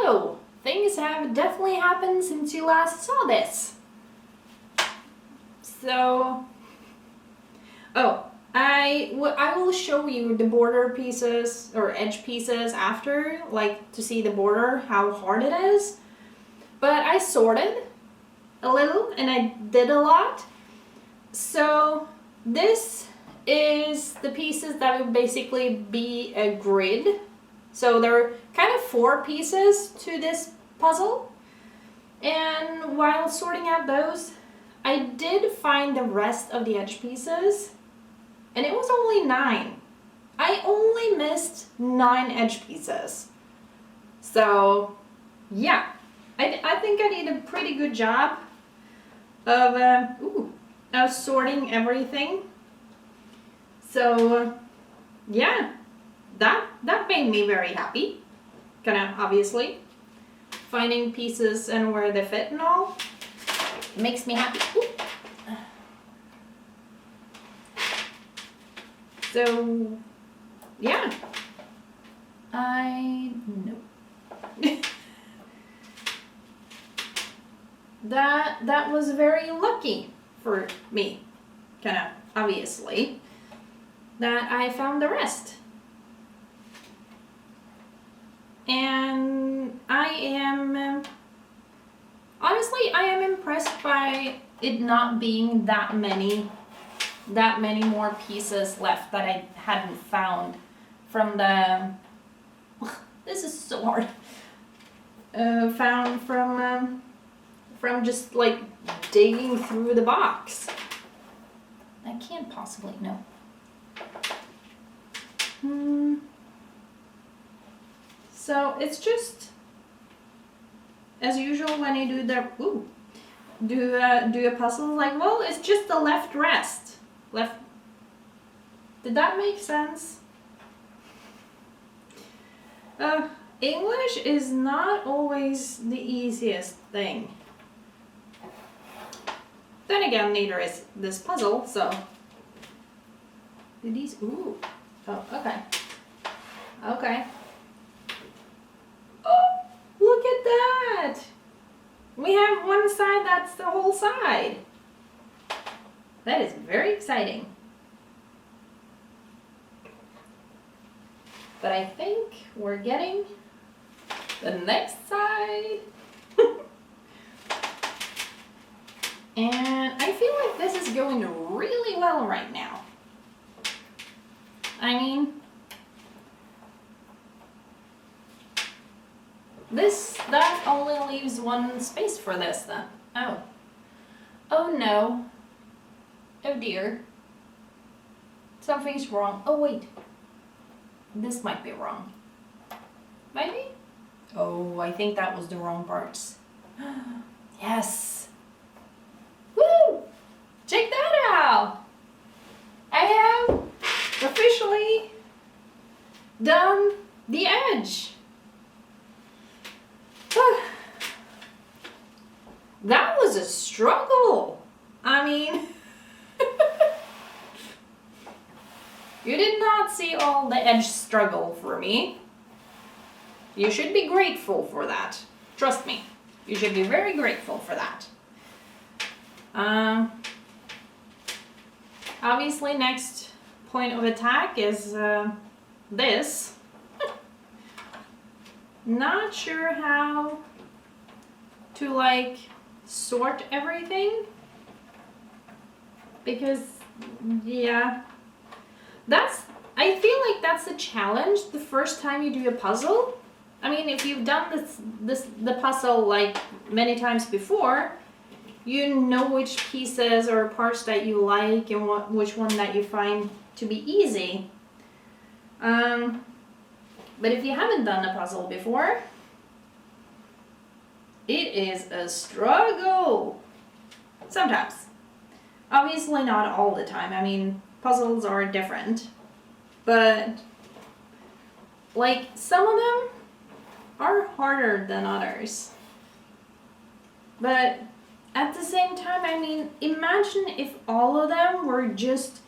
Hello! Things have definitely happened since you last saw this. So, I will show you the border pieces or edge pieces after, like to see the border, how hard it is. But I sorted a little and I did a lot. So this is the pieces that would basically be a grid. So there are kind of 4 pieces to this puzzle. And while sorting out those, I did find the rest of the edge pieces. And it was only 9. I only missed 9 edge pieces. So, yeah. I think I did a pretty good job of sorting everything. So, yeah. That made me very happy. Kinda, obviously. Finding pieces and where they fit and all makes me happy. Ooh. So, yeah. I know. That was very lucky for me, kinda, obviously, that I found the rest. And I am, honestly, I am impressed by it not being that many more pieces left that I hadn't found from the, this is so hard, found from just like digging through the box. I can't possibly know. So it's just as usual when you do a puzzle, like, well, it's just the left rest. Left. Did that make sense? English is not always the easiest thing. Then again, neither is this puzzle, so. These, ooh. Oh, okay. Okay. Oh, look at that! We have one side that's the whole side. That is very exciting. But I think we're getting the next side. And I feel like this is going really well right now. I mean, that only leaves one space for this then. Oh. Oh no. Oh dear. Something's wrong. Oh wait. This might be wrong. Maybe? Oh, I think that was the wrong parts. Yes. Woo! Check that out! I have officially done the edge. That was a struggle. I mean, you did not see all the edge struggle for me. You should be grateful for that. Trust me, you should be very grateful for that. Obviously, next point of attack is this. Not sure how to like sort everything, because yeah, I feel like that's a challenge the first time you do a puzzle. I mean, if you've done the puzzle like many times before, you know which pieces or parts that you like and which one that you find to be easy. But if you haven't done a puzzle before, it is a struggle. Sometimes. Obviously not all the time. I mean, puzzles are different. But, like, some of them are harder than others. But at the same time, I mean, imagine if all of them were just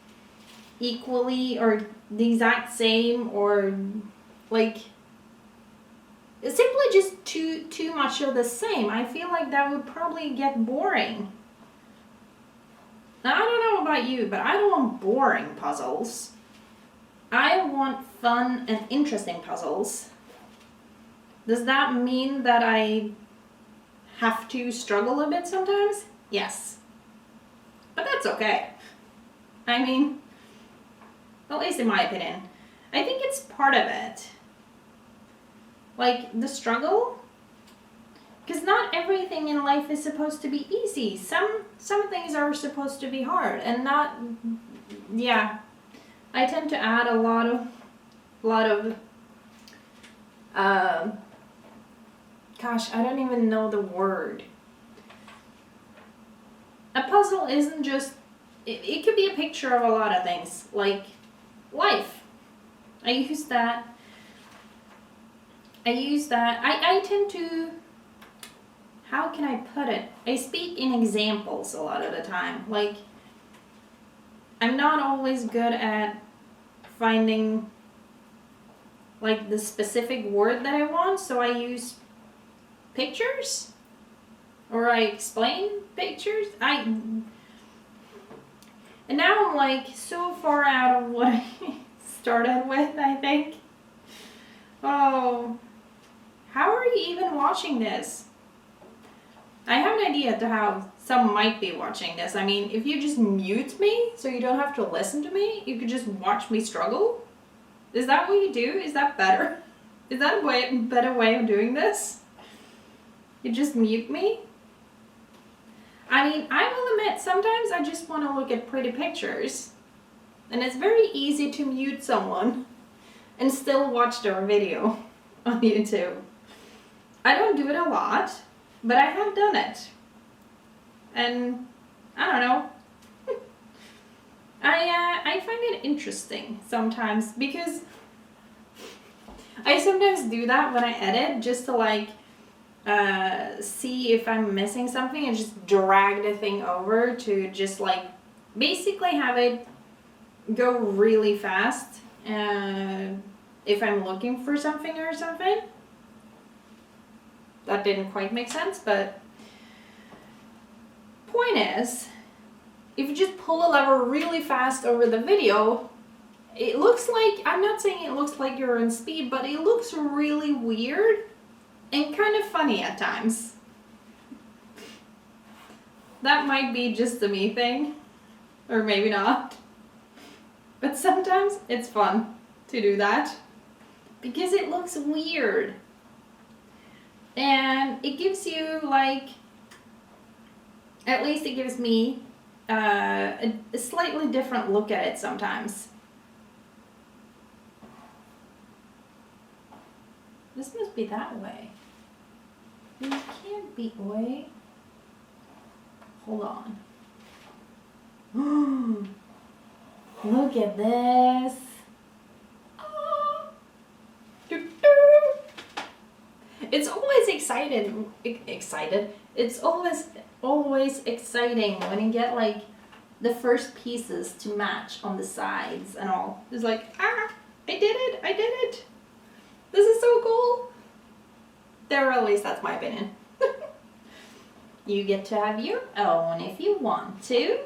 equally or the exact same, or like simply just too much of the same. I feel like that would probably get boring. Now, I don't know about you, but I don't want boring puzzles. I want fun and interesting puzzles. Does that mean that I have to struggle a bit sometimes? Yes. But that's okay. I mean, at least in my opinion, I think it's part of it. Like the struggle, because not everything in life is supposed to be easy. Some things are supposed to be hard, and not. Yeah, I tend to add a lot of. Gosh, I don't even know the word. A puzzle isn't just. It could be a picture of a lot of things, like life. I use that. I tend to, how can I put it? I speak in examples a lot of the time. Like, I'm not always good at finding, like, the specific word that I want, so I use pictures, or I explain pictures. And now I'm, like, so far out of what I started with, I think. Oh. How are you even watching this? I have an idea to how some might be watching this. I mean, if you just mute me so you don't have to listen to me, you could just watch me struggle. Is that what you do? Is that better? Is that a better way of doing this? You just mute me? I mean, I will admit, sometimes I just want to look at pretty pictures. And it's very easy to mute someone and still watch their video on YouTube. I don't do it a lot, but I have done it. And I don't know. I find it interesting sometimes because I sometimes do that when I edit just to like see if I'm missing something and just drag the thing over to just like basically have it go really fast if I'm looking for something or something. That didn't quite make sense, but point is, if you just pull a lever really fast over the video, it looks like, I'm not saying it looks like you're in speed, but it looks really weird and kind of funny at times. That might be just a me thing, or maybe not. But sometimes it's fun to do that because it looks weird. And it gives you, like, at least it gives me a slightly different look at it sometimes. This must be that way. It can't be, wait. Hold on. Look at this. It's always excited. It's always exciting when you get like the first pieces to match on the sides and all. It's like, I did it. This is so cool. Or at least that's my opinion. You get to have your own if you want to.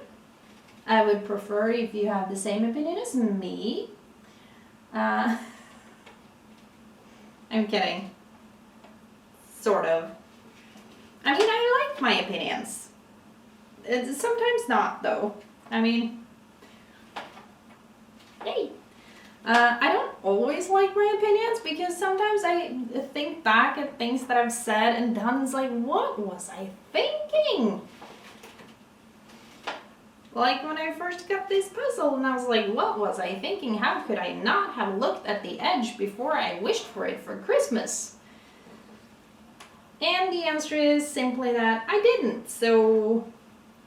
I would prefer if you have the same opinion as me. I'm kidding. Sort of. I mean, I like my opinions. It's sometimes not, though. I mean, hey. I don't always like my opinions because sometimes I think back at things that I've said and done. It's like, what was I thinking? Like when I first got this puzzle and I was like, what was I thinking? How could I not have looked at the edge before I wished for it for Christmas? And the answer is simply that I didn't. So,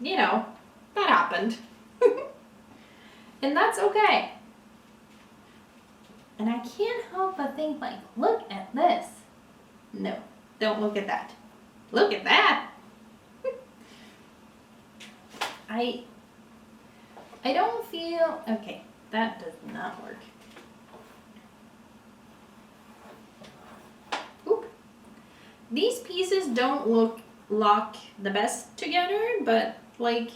you know, that happened. And that's okay. And I can't help but think, like, look at this. No, don't look at that. Look at that. I don't feel, okay, that does not work. these pieces don't lock the best together, but like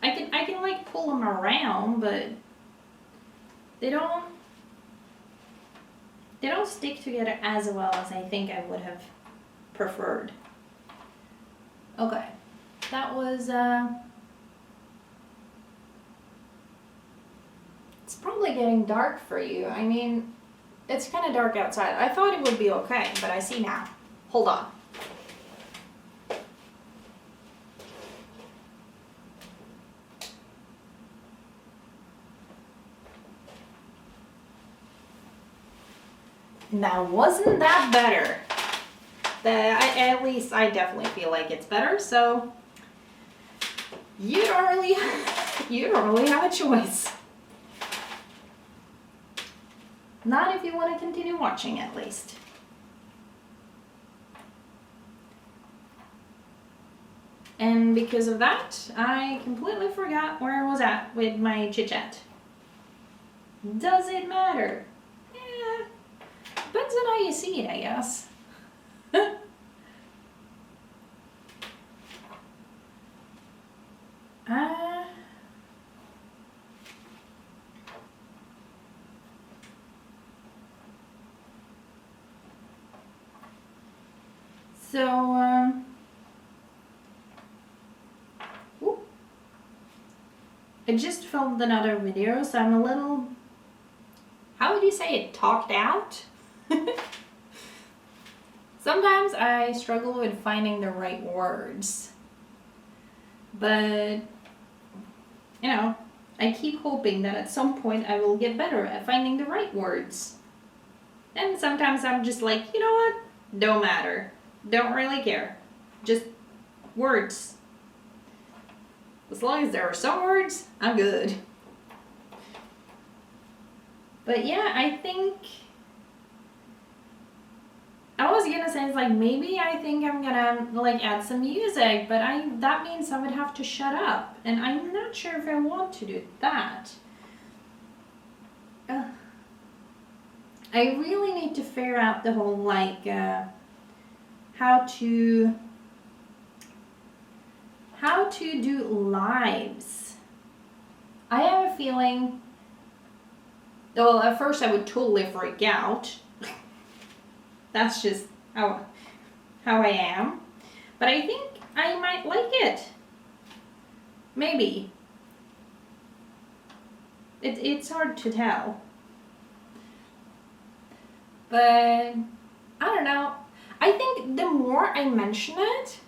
I can like pull them around, but they don't stick together as well as I think I would have preferred. Okay, that was it's probably getting dark for you. I mean, it's kind of dark outside. I thought it would be okay, but I see now. Hold on. Now, wasn't that better? At least I definitely feel like it's better, so you don't really have a choice. Not if you want to continue watching, at least. And because of that, I completely forgot where I was at with my chit-chat. Does it matter? Yeah. Depends on how you see it, I guess. I just filmed another video, so I'm a little, how would you say it, talked out? Sometimes I struggle with finding the right words, but you know, I keep hoping that at some point I will get better at finding the right words. And sometimes I'm just like, you know what, don't matter, don't really care, just words. As long as there are some words, I'm good. But yeah, I think I was gonna say, it's like, maybe I think I'm gonna like add some music, but that means I would have to shut up, and I'm not sure if I want to do that. I really need to figure out the whole like how to do lives. I have a feeling, well, at first I would totally freak out. That's just how I am. But I think I might like it. Maybe. It's hard to tell. But I don't know. I think the more I mention it,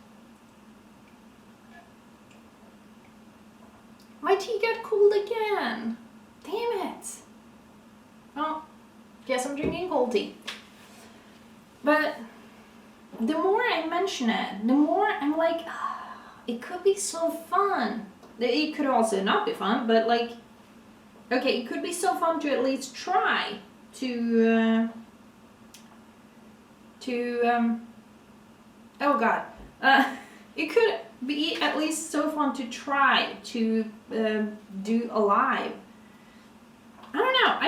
my tea got cold again. Damn it. Well, guess I'm drinking cold tea. But the more I mention it, the more I'm like, it could be so fun. It could also not be fun, but like, okay, it could be so fun to at least try to oh god. It could be at least so fun to try to do a live. I don't know,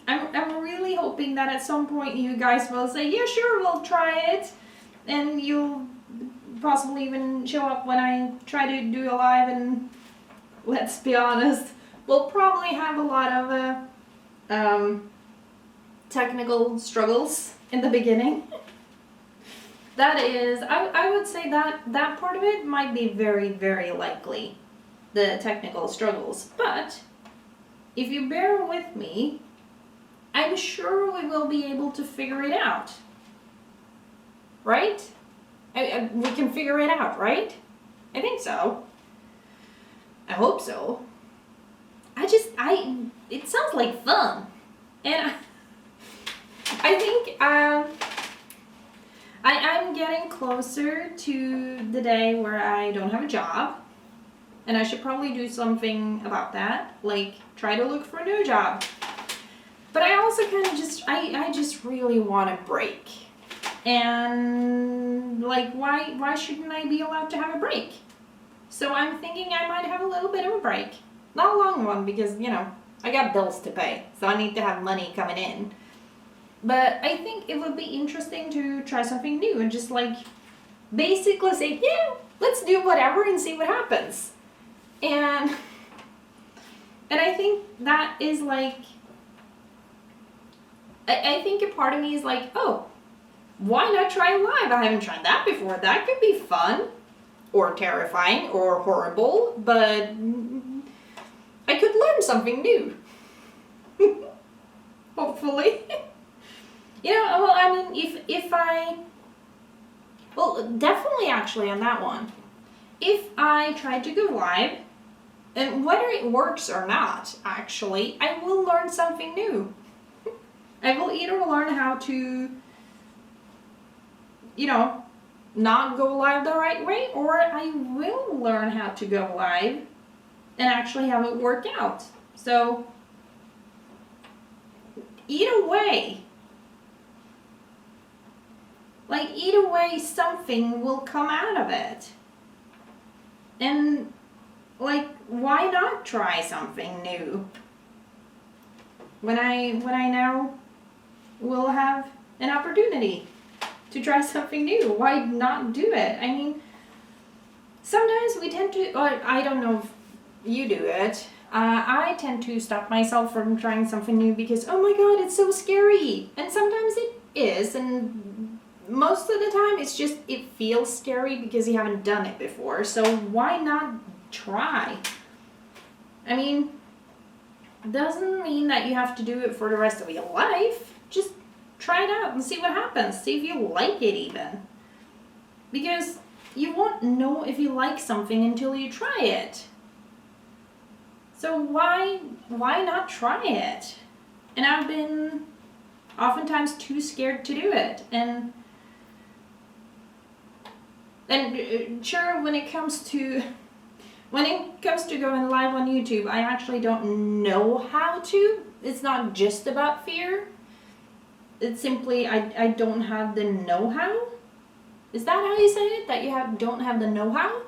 I'm really hoping that at some point you guys will say, yeah, sure, we'll try it, and you'll possibly even show up when I try to do a live, and let's be honest, we'll probably have a lot of technical struggles in the beginning. That is, I would say that part of it might be very, very likely, the technical struggles, but if you bear with me, I'm sure we will be able to figure it out. Right? We can figure it out, right? I think so. I hope so. It sounds like fun. And I think I'm getting closer to the day where I don't have a job. And I should probably do something about that. Like, try to look for a new job. But I also kind of I just really want a break. And like, why shouldn't I be allowed to have a break? So I'm thinking I might have a little bit of a break. Not a long one, because, you know, I got bills to pay. So I need to have money coming in. But I think it would be interesting to try something new and just like basically say, yeah, let's do whatever and see what happens. And I think that is like, I think a part of me is like, oh, why not try live? I haven't tried that before. That could be fun or terrifying or horrible, but I could learn something new. Hopefully. Well, I mean, well, definitely actually on that one. If I try to go live, and whether it works or not, actually, I will learn something new. I will either learn how to, not go live the right way, or I will learn how to go live and actually have it work out. So, either way, something will come out of it. And, why not try something new? When I now will have an opportunity to try something new, why not do it? I mean, sometimes we tend to, I don't know if you do it, I tend to stop myself from trying something new because, oh my god, it's so scary. And sometimes it is, and most of the time it's just, it feels scary because you haven't done it before. So why not try? I mean, doesn't mean that you have to do it for the rest of your life. Just try it out and see what happens. See if you like it even. Because you won't know if you like something until you try it. So why not try it? And I've been oftentimes too scared to do it. And sure, when it comes to going live on YouTube, I actually don't know how to. It's not just about fear. It's simply I don't have the know-how. Is that how you say it? That you don't have the know-how?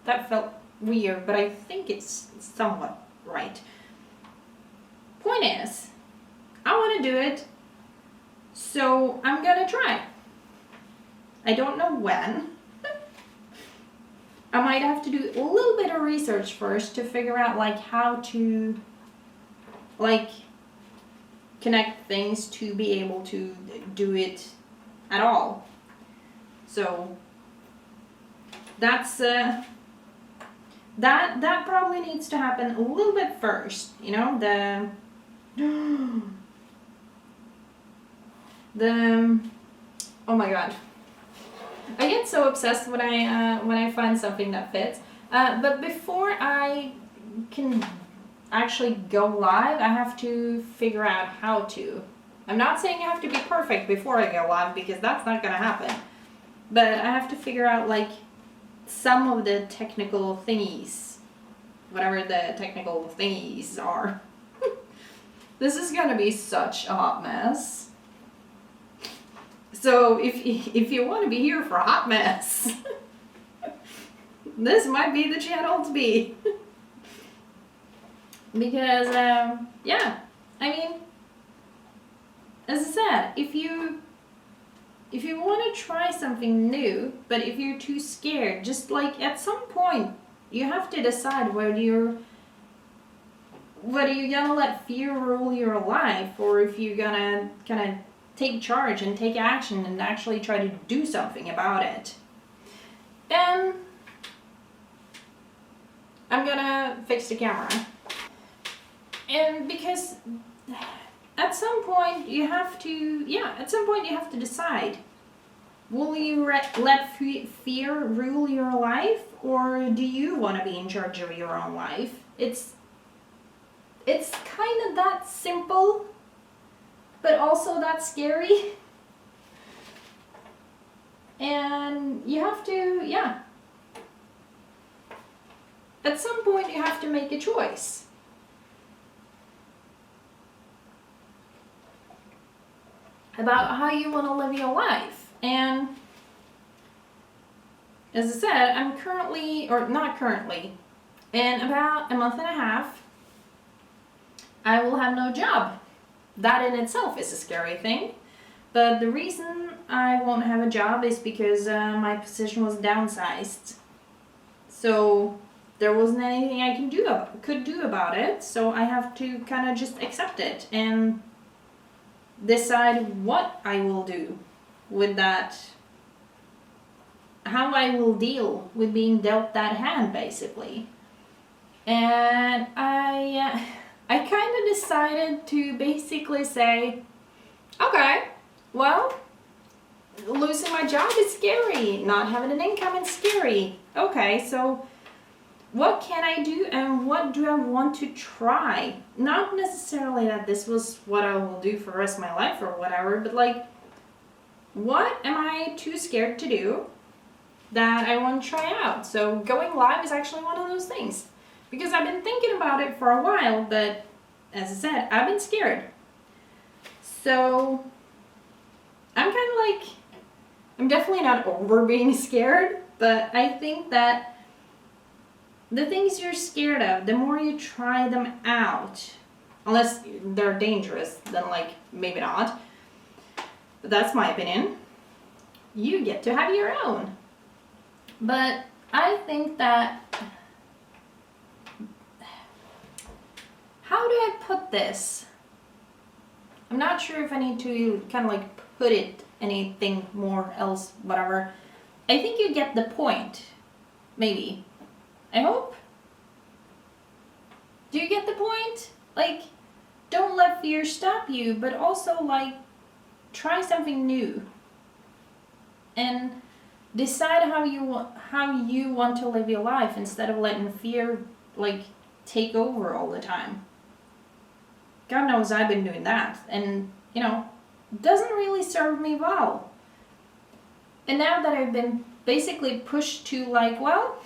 That felt weird, but I think it's somewhat right. Point is, I want to do it, so I'm gonna try. I don't know when. I might have to do a little bit of research first to figure out how to connect things to be able to do it at all. So that's that probably needs to happen a little bit first. The oh my god. I get so obsessed when I find something that fits. But before I can actually go live, I have to figure out how to. I'm not saying I have to be perfect before I go live because that's not gonna happen. But I have to figure out some of the technical thingies, whatever the technical thingies are. This is gonna be such a hot mess. So if you want to be here for a hot mess, this might be the channel to be. Because yeah, I mean, as I said, if you want to try something new, but if you're too scared, just at some point you have to decide whether you're gonna let fear rule your life, or if you're gonna kind of take charge and take action and actually try to do something about it. And I'm gonna fix the camera. And because at some point you have to decide, will you let fear rule your life, or do you want to be in charge of your own life? It's kind of that simple, but also that scary. And you have to, at some point you have to make a choice. About how you want to live your life. And as I said, I'm in about a month and a half, I will have no job. that in itself is a scary thing. But the reason I won't have a job is because my position was downsized. So there wasn't anything I could do about it. So I have to kind of just accept it and decide what I will do with that, how I will deal with being dealt that hand, basically. And I kind of decided to basically say, okay, well, losing my job is scary. Not having an income is scary. Okay, so what can I do and what do I want to try? Not necessarily that this was what I will do for the rest of my life or whatever, but like, what am I too scared to do that I want to try out? So going live is actually one of those things. Because I've been thinking about it for a while, but as I said, I've been scared. So I'm kind of like, I'm definitely not over being scared, but I think that the things you're scared of, the more you try them out, unless they're dangerous, then like maybe not. But that's my opinion. You get to have your own. But I think that, how do I put this? I'm not sure if I need to kind of like put it anything more else, whatever. I think you get the point. Maybe. I hope. Do you get the point? Like, don't let fear stop you, but also like try something new. And decide how you want to live your life instead of letting fear like take over all the time. God knows I've been doing that, and you know, it doesn't really serve me well. And now that I've been basically pushed to like, well,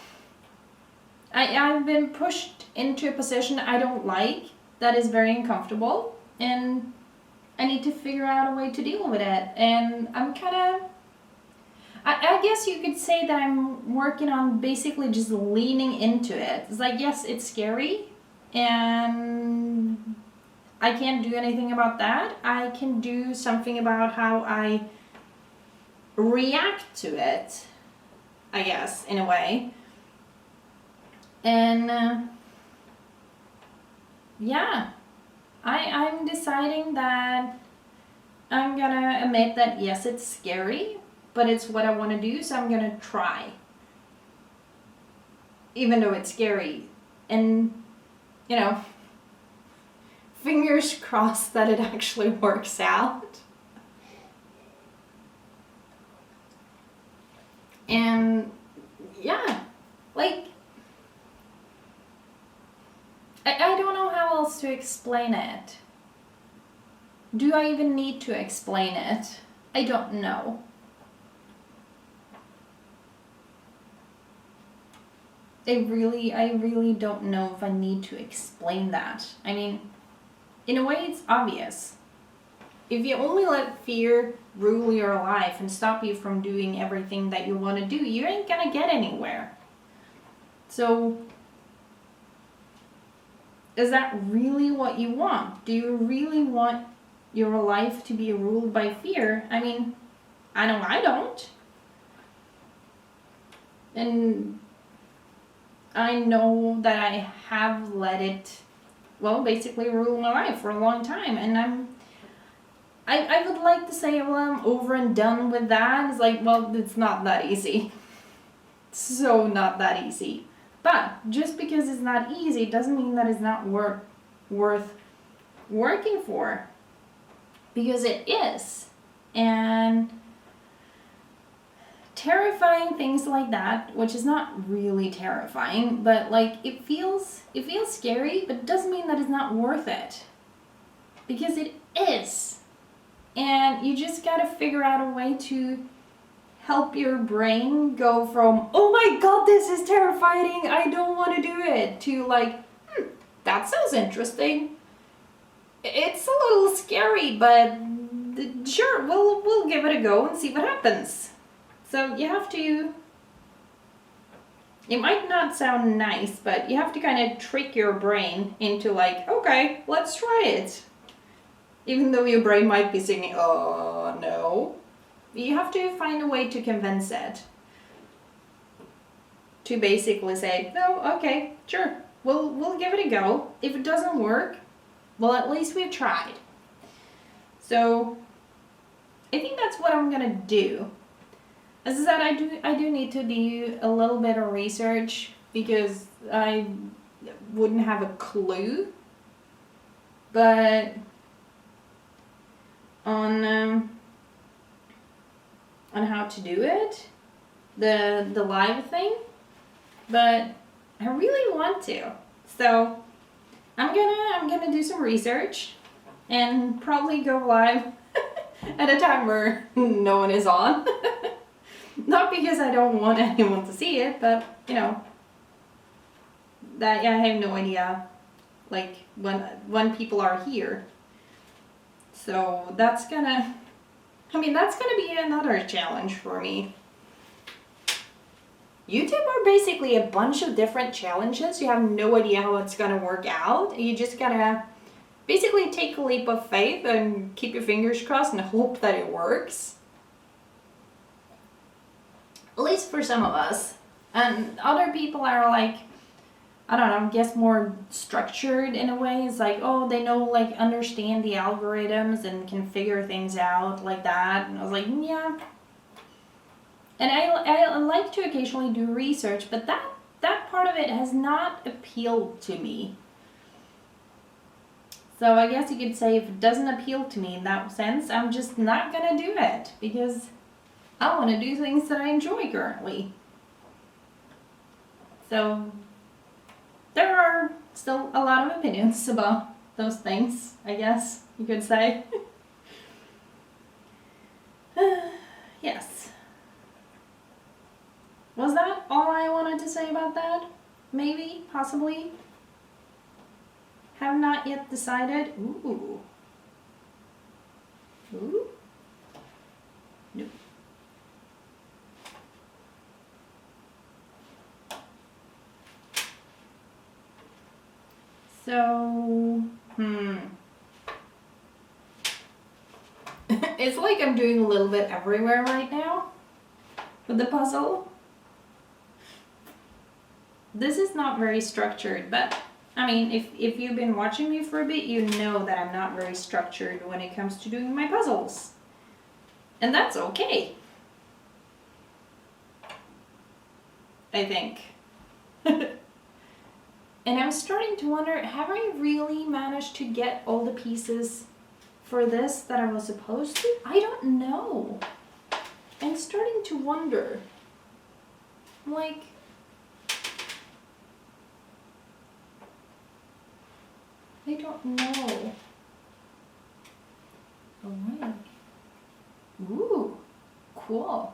I've been pushed into a position I don't like, that is very uncomfortable, and I need to figure out a way to deal with it. And I'm kind of, I guess you could say that I'm working on basically just leaning into it. It's like, yes, it's scary, and I can't do anything about that. I can do something about how I react to it, I guess, in a way. And yeah, I'm deciding that I'm gonna admit that yes, it's scary, but it's what I want to do, so I'm gonna try. Even though it's scary. And, you know, fingers crossed that it actually works out. And yeah, like, I don't know how else to explain it. Do I even need to explain it? I don't know. I really don't know if I need to explain that. I mean, in a way it's obvious. If you only let fear rule your life and stop you from doing everything that you want to do, you ain't gonna get anywhere. So, is that really what you want? Do you really want your life to be ruled by fear? I mean, I know I don't. And I know that I have let it, well, basically rule my life for a long time. And I would like to say, well, I'm over and done with that. It's like, well, it's not that easy. So not that easy. But just because it's not easy doesn't mean that it's not worth working for. Because it is. And terrifying things like that, which is not really terrifying, but like it feels scary, but it doesn't mean that it's not worth it. Because it is. And you just gotta figure out a way to help your brain go from, oh my god, this is terrifying, I don't want to do it, to like, that sounds interesting. It's a little scary, but sure, we'll give it a go and see what happens. So you have to, it might not sound nice, but you have to kind of trick your brain into like, okay, let's try it. Even though your brain might be singing, oh no. You have to find a way to convince it. To basically say, no, okay, sure, we'll give it a go. If it doesn't work, well, at least we've tried. So I think that's what I'm gonna do. As I said, I do need to do a little bit of research because I wouldn't have a clue. But on how to do it, the live thing. But I really want to. So I'm gonna do some research and probably go live at a time where no one is on. Not because I don't want anyone to see it, but you know, that I have no idea like when people are here. So that's gonna be another challenge for me. YouTube are basically a bunch of different challenges. You have no idea how it's gonna work out. You just gotta basically take a leap of faith and keep your fingers crossed and hope that it works. At least for some of us. And other people are like, I don't know, I guess more structured in a way. It's like, oh, they know, like, understand the algorithms and can figure things out like that. And I was like, yeah. And I like to occasionally do research, but that part of it has not appealed to me. So I guess you could say if it doesn't appeal to me in that sense, I'm just not gonna do it because I want to do things that I enjoy currently. So there are still a lot of opinions about those things, I guess you could say. Yes. Was that all I wanted to say about that? Maybe, possibly. Have not yet decided. Ooh. Ooh. Nope. So, it's like I'm doing a little bit everywhere right now with the puzzle. This is not very structured, but I mean, if you've been watching me for a bit, you know that I'm not very structured when it comes to doing my puzzles. And that's okay. I think. And I'm starting to wonder, have I really managed to get all the pieces for this that I was supposed to? I don't know. I'm starting to wonder. I'm like, I don't know. Oh my. Ooh, cool.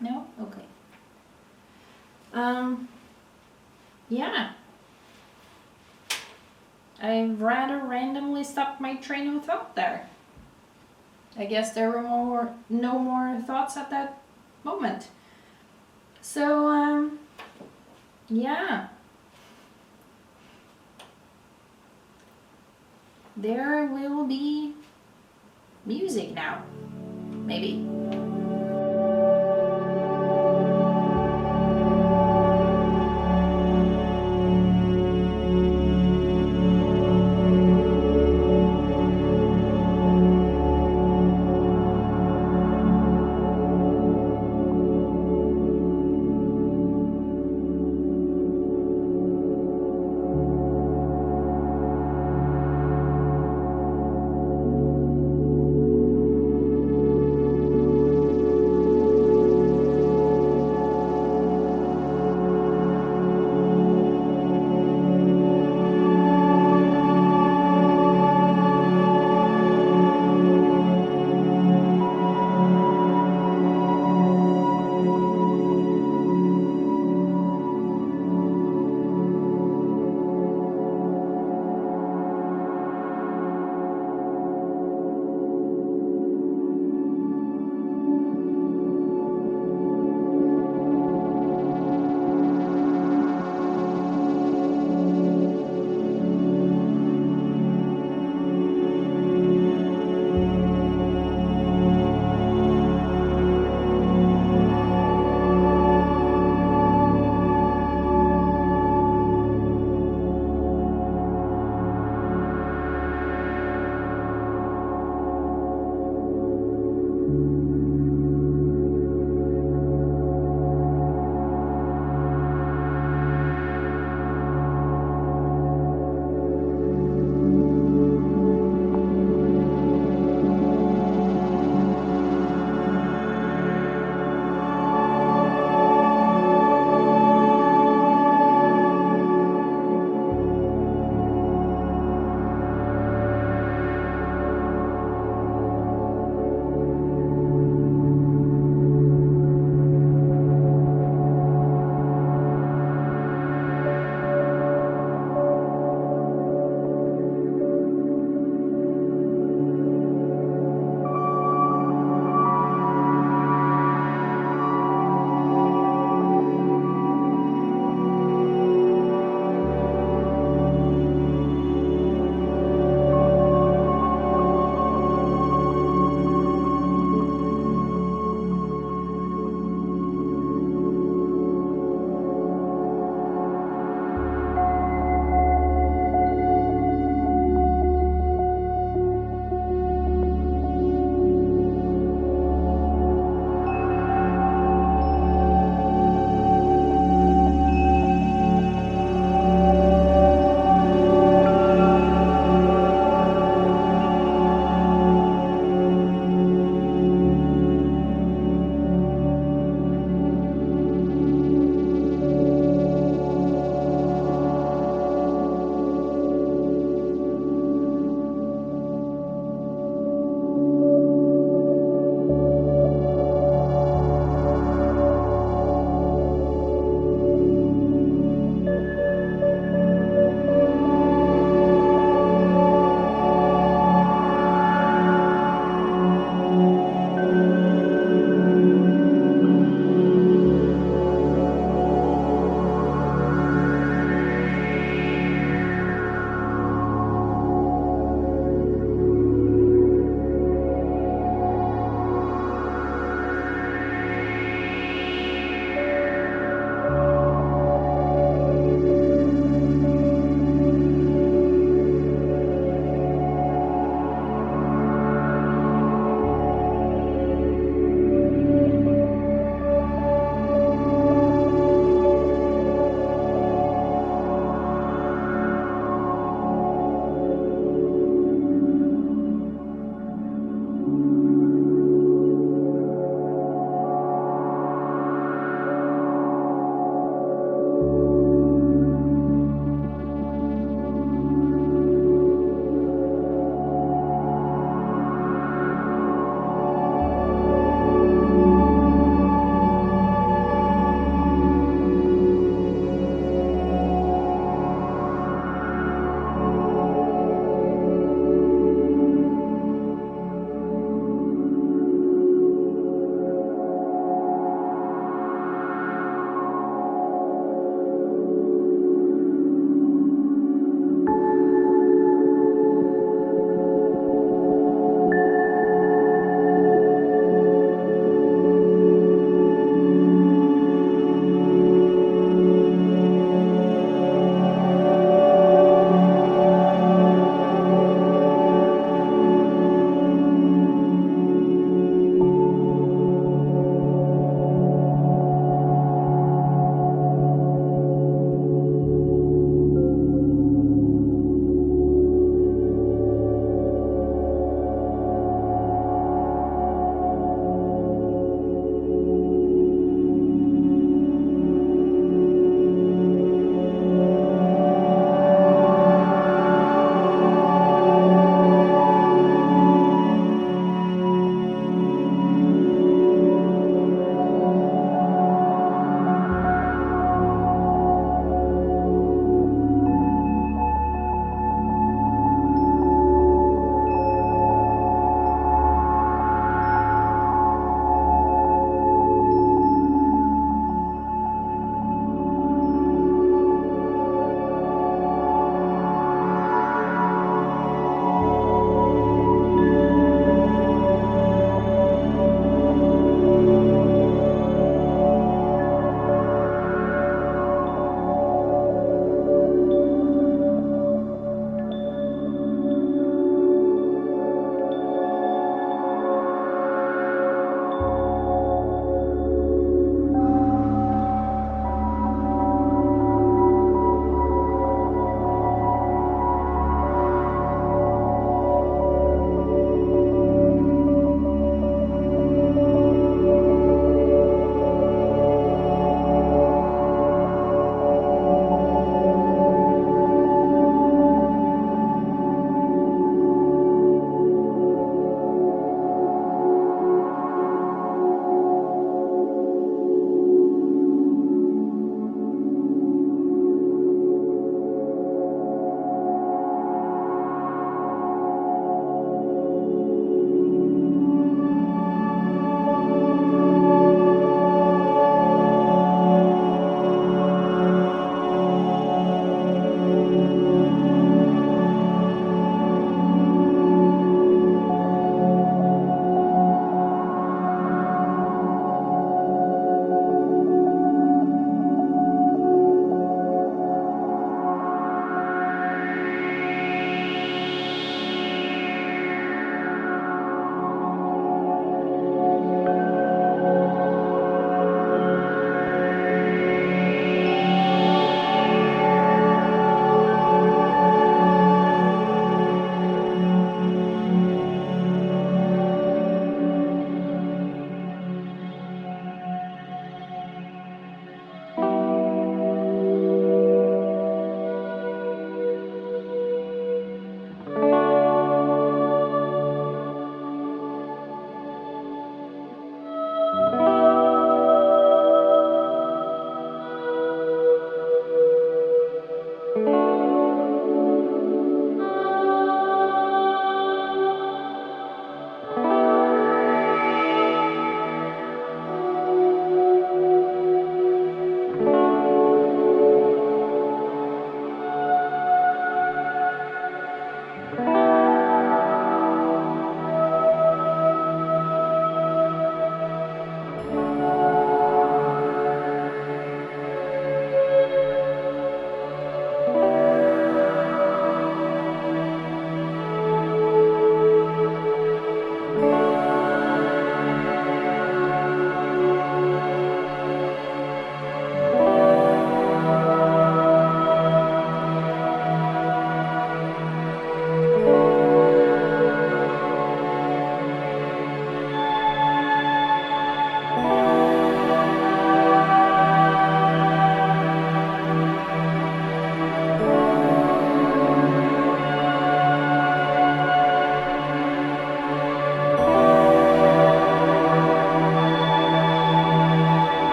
No? Okay. Yeah. I rather randomly stopped my train of thought there. I guess there were no more thoughts at that moment. So, yeah. There will be music now. Maybe.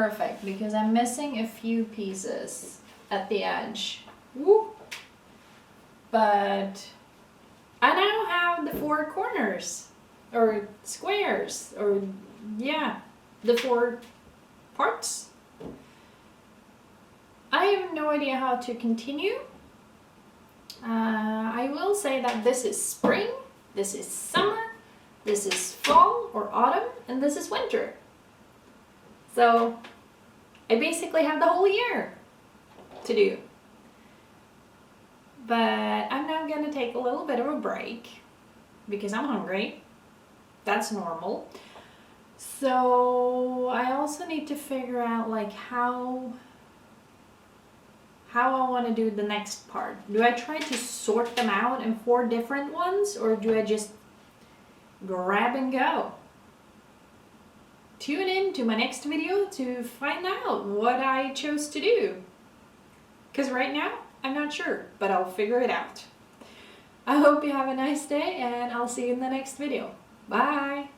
perfect because I'm missing a few pieces at the edge. Woo. But I now have the 4 corners or squares or yeah, the 4 parts. I have no idea how to continue. I will say that this is spring, this is summer, this is fall or autumn, and this is winter. So I basically have the whole year to do. But I'm now gonna take a little bit of a break because I'm hungry. That's normal. So I also need to figure out like how I want to do the next part. Do I try to sort them out in 4 different ones, or do I just grab and go? Tune in to my next video to find out what I chose to do. Because right now, I'm not sure, but I'll figure it out. I hope you have a nice day, and I'll see you in the next video. Bye!